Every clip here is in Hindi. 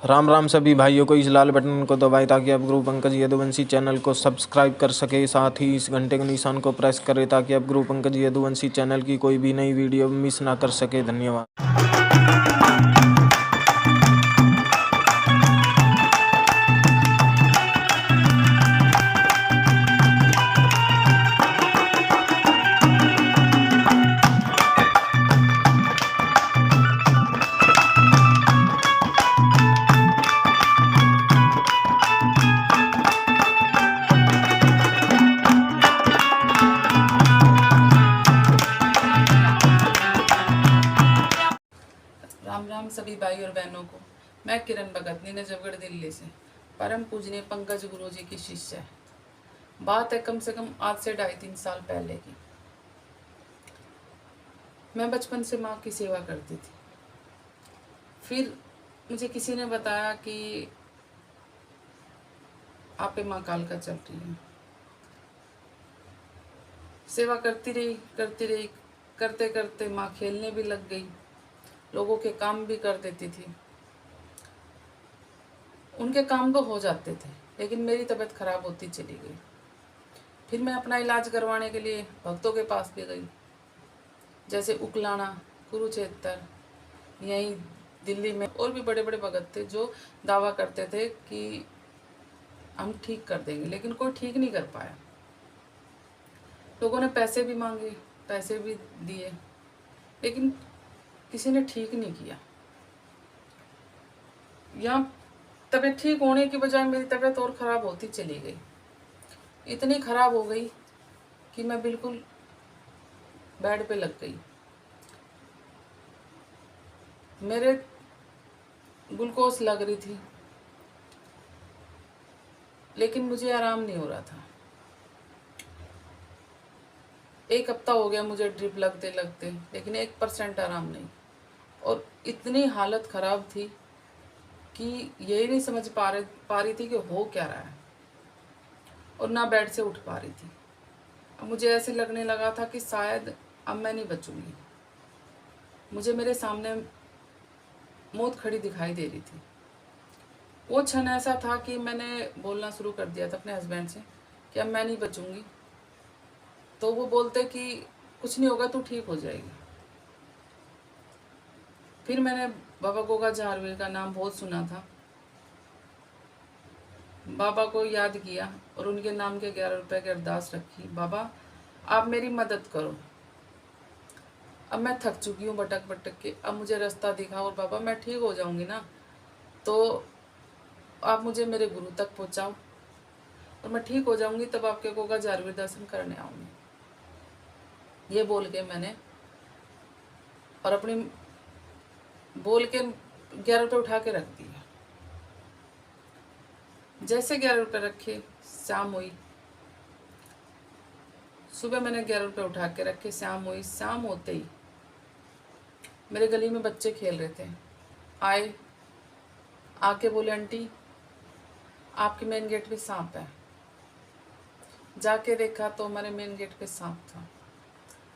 राम राम सभी भाइयों को। इस लाल बटन को दबाएं ताकि आप गुरु पंकज यदुवंशी चैनल को सब्सक्राइब कर सके। साथ ही इस घंटे के निशान को प्रेस करें ताकि आप गुरु पंकज यदुवंशी चैनल की कोई भी नई वीडियो मिस ना कर सके। धन्यवाद। राम राम सभी भाई और बहनों को। मैं किरण भगत नजफगढ़ दिल्ली से परम पूजनीय पंकज गुरु जी की शिष्य है। बात है कम से कम आज से 2.5-3 साल पहले की। मैं बचपन से माँ की सेवा करती थी। फिर मुझे किसी ने बताया कि आप पे माँ कालका चल रही है। सेवा करती रही करते करते माँ खेलने भी लग गई, लोगों के काम भी कर देती थी। उनके काम तो हो जाते थे, लेकिन मेरी तबीयत खराब होती चली गई। फिर मैं अपना इलाज करवाने के लिए भक्तों के पास भी गई, जैसे उकलाना, कुरुक्षेत्र, यहीं दिल्ली में और भी बड़े बड़े भगत थे जो दावा करते थे कि हम ठीक कर देंगे, लेकिन कोई ठीक नहीं कर पाया। लोगों ने पैसे भी मांगे, पैसे भी दिए, लेकिन किसी ने ठीक नहीं किया। यहाँ तबीयत ठीक होने की बजाय मेरी तबीयत और ख़राब होती चली गई। इतनी ख़राब हो गई कि मैं बिल्कुल बेड पे लग गई। मेरे ग्लूकोज लग रही थी, लेकिन मुझे आराम नहीं हो रहा था। 1 हफ्ता हो गया मुझे ड्रिप लगते लगते, लेकिन 1% आराम नहीं। और इतनी हालत ख़राब थी कि यही नहीं समझ पा रही थी कि हो क्या रहा है, और ना बेड से उठ पा रही थी। अब मुझे ऐसे लगने लगा था कि शायद अब मैं नहीं बचूंगी। मुझे मेरे सामने मौत खड़ी दिखाई दे रही थी। वो क्षण ऐसा था कि मैंने बोलना शुरू कर दिया था अपने हस्बैंड से कि अब मैं नहीं बचूंगी। तो वो बोलते कि कुछ नहीं होगा, तू ठीक हो जाएगी। फिर मैंने बाबा गोगा झारवे का नाम बहुत सुना था। बाबा को याद किया और उनके नाम के 11 रुपए की अरदास रखी। बाबा आप मेरी मदद करो, अब मैं थक चुकी हूँ भटक भटक के, अब मुझे रास्ता दिखाओ। और बाबा मैं ठीक हो जाऊंगी ना, तो आप मुझे मेरे गुरु तक पहुँचाओ, और मैं ठीक हो जाऊंगी तब आपके गोगा झारवे दर्शन करने आऊँगी। ये बोल के मैंने और अपनी बोल के 11 रुपये उठा के रख दिया। जैसे 11 रुपये रखे, शाम हुई। सुबह मैंने 11 रुपये उठा के रखे, शाम हुई। शाम होते ही मेरे गली में बच्चे खेल रहे थे। आए, आके बोले आंटी आपके मेन गेट पे सांप है। जाके देखा तो हमारे मेन गेट पे सांप था।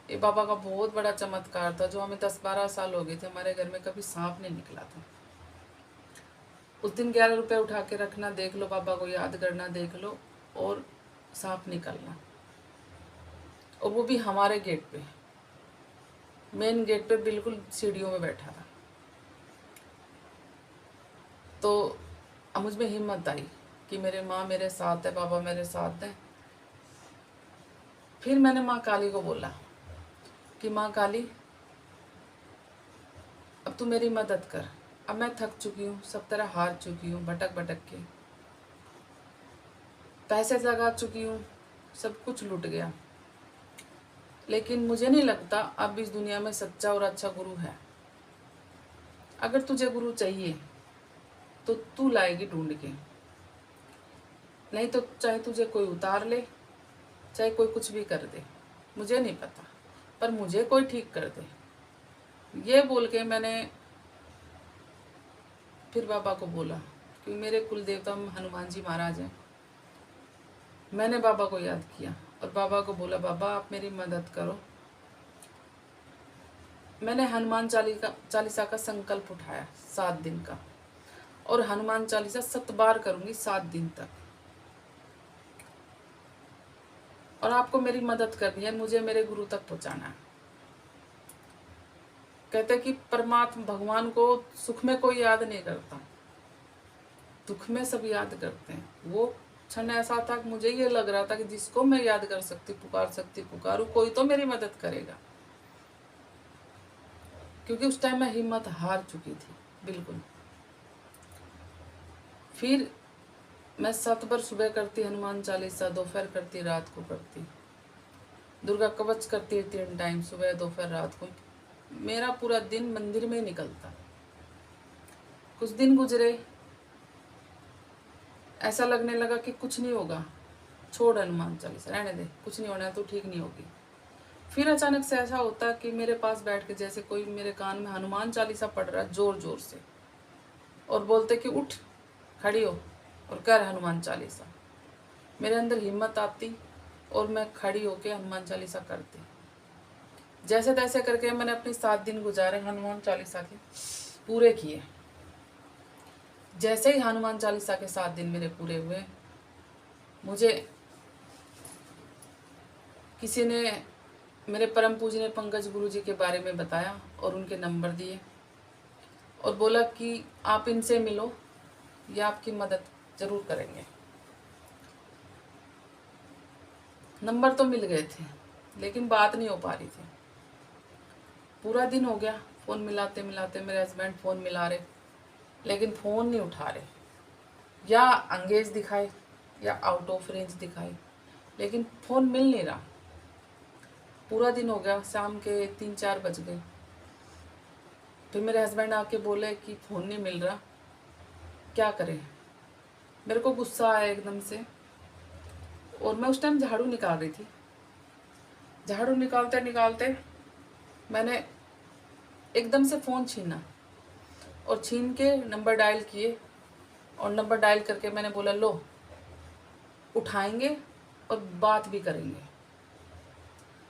ये बाबा का बहुत बड़ा चमत्कार था, जो हमें 10-12 साल हो गए थे हमारे घर में कभी सांप नहीं निकला था। उस दिन 11 रुपये उठा के रखना, देख लो, बाबा को याद करना, देख लो, और सांप निकलना। और वो भी हमारे गेट पे, मेन गेट पे, बिल्कुल सीढ़ियों में बैठा था। तो अब मुझ में हिम्मत आई कि मेरे माँ मेरे साथ है, बाबा मेरे साथ है। फिर मैंने माँ काली को बोला कि माँ काली अब तू मेरी मदद कर। अब मैं थक चुकी हूँ, सब तरह हार चुकी हूँ, भटक भटक के पैसे लगा चुकी हूँ, सब कुछ लूट गया, लेकिन मुझे नहीं लगता अब इस दुनिया में सच्चा और अच्छा गुरु है। अगर तुझे गुरु चाहिए तो तू लाएगी ढूंढ के, नहीं तो चाहे तुझे कोई उतार ले, चाहे कोई कुछ भी कर दे, मुझे नहीं पता, पर मुझे कोई ठीक कर दे। ये बोल के मैंने फिर बाबा को बोला, क्योंकि मेरे कुल देवता हनुमान जी महाराज हैं। मैंने बाबा को याद किया और बाबा को बोला बाबा आप मेरी मदद करो। मैंने हनुमान चालीसा का संकल्प उठाया 7 दिन का, और हनुमान चालीसा 7 बार करूंगी 7 दिन तक। और आपको मेरी मदद करनी है, मुझे मेरे गुरु तक पहुंचाना है। कहते कि परमात्मा भगवान को सुख में कोई याद नहीं करता, दुख में सब याद करते हैं। वो क्षण ऐसा था कि मुझे ये लग रहा था कि जिसको मैं याद कर सकती पुकारूं, कोई तो मेरी मदद करेगा। क्योंकि उस टाइम मैं हिम्मत हार चुकी थी बिल्कुल। फिर मैं 7 बार सुबह करती हनुमान चालीसा, दोपहर करती, रात को करती, दुर्गा कवच करती 3 टाइम, सुबह दोपहर रात को। मेरा पूरा दिन मंदिर में निकलता। कुछ दिन गुजरे, ऐसा लगने लगा कि कुछ नहीं होगा, छोड़ हनुमान चालीसा, रहने दे, कुछ नहीं होना है तो ठीक नहीं होगी। फिर अचानक से ऐसा होता कि मेरे पास बैठ के जैसे कोई मेरे कान में हनुमान चालीसा पढ़ रहा है जोर जोर से, और बोलते कि उठ, खड़ी हो और कर हनुमान चालीसा। मेरे अंदर हिम्मत आती और मैं खड़ी होके हनुमान चालीसा करती। जैसे तैसे करके मैंने अपने 7 दिन गुजारे, हनुमान चालीसा के पूरे किए। जैसे ही हनुमान चालीसा के 7 दिन मेरे पूरे हुए, मुझे किसी ने, मेरे परम पूजनीय पंकज गुरु जी के बारे में बताया और उनके नंबर दिए और बोला कि आप इनसे मिलो, ये आपकी मदद जरूर करेंगे। नंबर तो मिल गए थे लेकिन बात नहीं हो पा रही थी। पूरा दिन हो गया फ़ोन मिलाते मिलाते, मेरे हस्बैंड फ़ोन मिला रहे लेकिन फ़ोन नहीं उठा रहे, या अंगेज दिखाए या आउट ऑफ रेंज दिखाए, लेकिन फ़ोन मिल नहीं रहा। पूरा दिन हो गया, शाम के 3-4 बज गए। फिर मेरे हस्बैंड आके बोले कि फ़ोन नहीं मिल रहा, क्या करें। मेरे को गुस्सा आया एकदम से, और मैं उस टाइम झाड़ू निकाल रही थी। झाड़ू निकालते निकालते मैंने एकदम से फ़ोन छीना और छीन के नंबर डायल किए, और नंबर डायल करके मैंने बोला लो, उठाएंगे और बात भी करेंगे।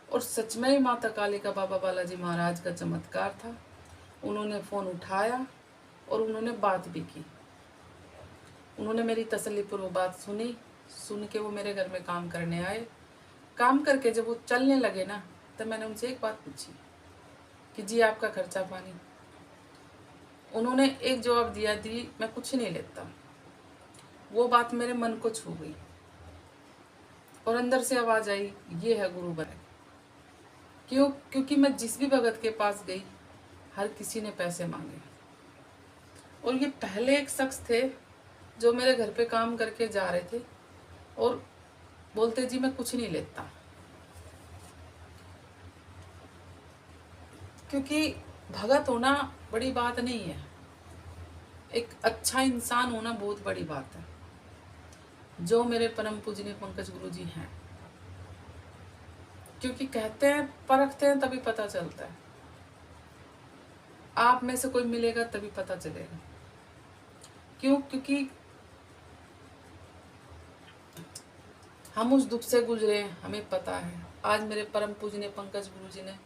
और सच में ही माता काली का, बाबा बालाजी महाराज का चमत्कार था। उन्होंने फ़ोन उठाया और उन्होंने बात भी की। उन्होंने मेरी तसल्लीपूर्वक बात सुनी। सुन के वो मेरे घर में काम करने आए। काम करके जब वो चलने लगे ना, तब मैंने उनसे एक बात पूछी कि जी आपका खर्चा पानी। उन्होंने एक जवाब दिया, दी मैं कुछ नहीं लेता। वो बात मेरे मन को छू गई और अंदर से आवाज़ आई, ये है गुरु बने। क्योंकि मैं जिस भी भगत के पास गई, हर किसी ने पैसे मांगे। और ये पहले एक शख्स थे जो मेरे घर पे काम करके जा रहे थे और बोलते जी मैं कुछ नहीं लेता। क्योंकि भगत होना बड़ी बात नहीं है, एक अच्छा इंसान होना बहुत बड़ी बात है, जो मेरे परम पूजनीय पंकज गुरु जी हैं। क्योंकि कहते हैं, परखते हैं तभी पता चलता है। आप में से कोई मिलेगा तभी पता चलेगा। क्यों? क्योंकि हम उस दुख से गुजरे, हमें पता है। आज मेरे परम पूजनीय पंकज गुरु जी ने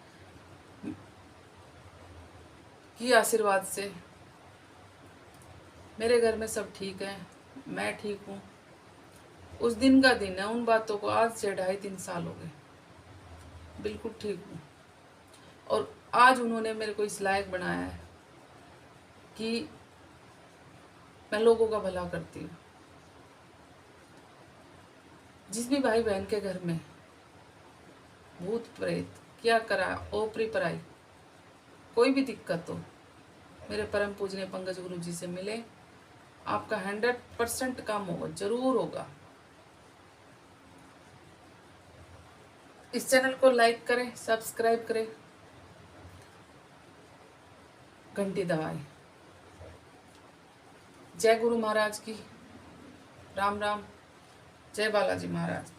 की आशीर्वाद से मेरे घर में सब ठीक है, मैं ठीक हूँ। उस दिन का दिन है, उन बातों को आज से 2.5-3 साल हो गए, बिल्कुल ठीक हूँ। और आज उन्होंने मेरे को इस लायक बनाया है कि मैं लोगों का भला करती हूँ। जिस भी भाई बहन के घर में भूत प्रेत, क्या करा, ओपरी पराई, कोई भी दिक्कत हो, मेरे परम पूजनीय पंकज गुरु जी से मिले, आपका 100% काम होगा, जरूर होगा। इस चैनल को लाइक करें, सब्सक्राइब करें, घंटी दबाएं। जय गुरु महाराज की, राम राम, जय बालाजी महाराज।